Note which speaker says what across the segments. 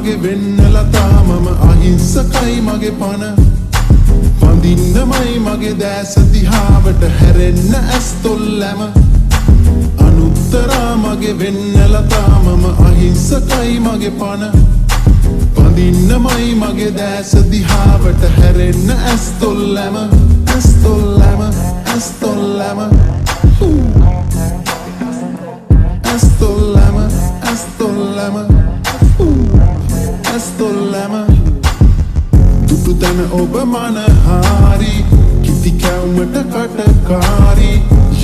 Speaker 1: මගේ වෙන්නලතා මම අහිංසකයි මගේ පණ වඳින්නමයි මගේ දැස දිහාවට හැරෙන්න ඇස් තොල්ලැම අනුත්තරා මගේ වෙන්නලතා මම අහිංසකයි මගේ පණ වඳින්නමයි මගේ දැස දිහාවට හැරෙන්න ඇස් තොල්ලැම ඇස් තොල්ලැම ඇස් තොල්ලැම ඇස් තොල්ලැම ඇස් තොල්ලැම ඇස් තොල්ලැම දුටු තැන ඔබ මනහාරි කිති කැවුමට කටකාරි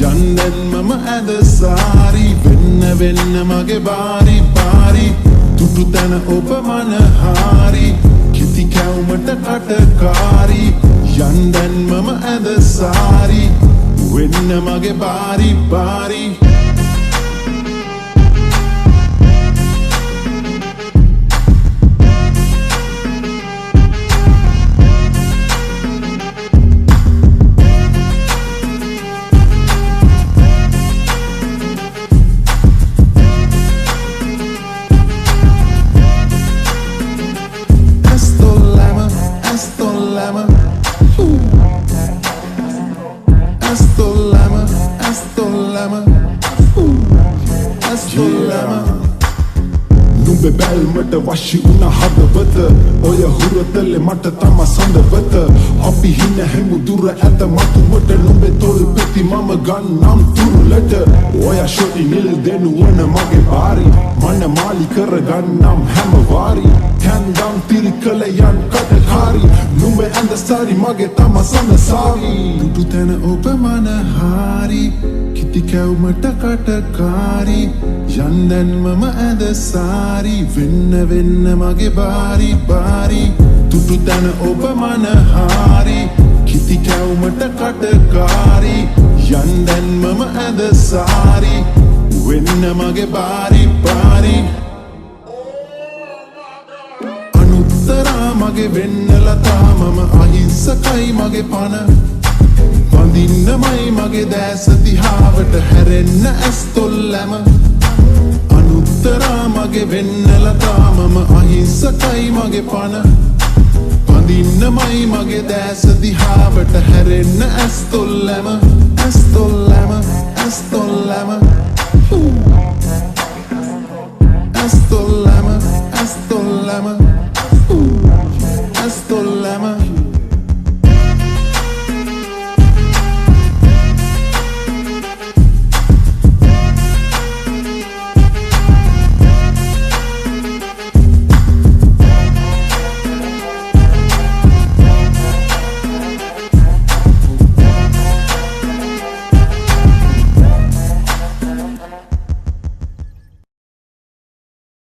Speaker 1: යන්නෙන් මම ඇද සාරි වෙන්න වෙන්න මගේ බාරි බාරි දුටු තැන ඔබ මනහාරි කිති කැවුමට කටකාරි යන්නෙන් මම ඇද සාරි වෙන්න මගේ බාරි බාරි නුඹ බැල්මට වශී වුණ හදවත ඔය හුරතලේ මට තම සඳවත අපි හින හැමු දුර ඇත මතුවට නුඹ තොල් පෙති මම ගන්නම් තුරුලට ඔය ෂොටි නිල් දෙනුවන මගේ බාරි මන මාලි කර ගන්නම් හැම වාරි කැන්දම් තිරිකල යන් කටකාරි නුඹ ඇඳ සාරි මගේ තම සනසාරි දුටු තැන ඔබ මනහාරි කිති කැවුමට කටකාරි යන්දැන් මම ඇද සාරි වෙන්න වෙන්න මගේ බාරි බාරි දුටු තැන ඔබ මනහාරි කිති කැවුමට කටකාරි යන්දැන් මම ඇද සාරි වෙන්න මගේ බාරි බාරි අනුත්තරා මගේ වෙන්නලතා මම අහිංසකයි මගේ පණ වඳින්නමයි මගේ දැස දිහාවට හැරෙන්න ඇස් තොල්ලැම අනුත්තරා මගේ වෙන්නලතා මම අහිංසකයි මගේ පණ වඳින්නමයි මගේ දැස දිහාවට හැරෙන්න ඇස් තොල්ලැම ඇස් තොල්ලැම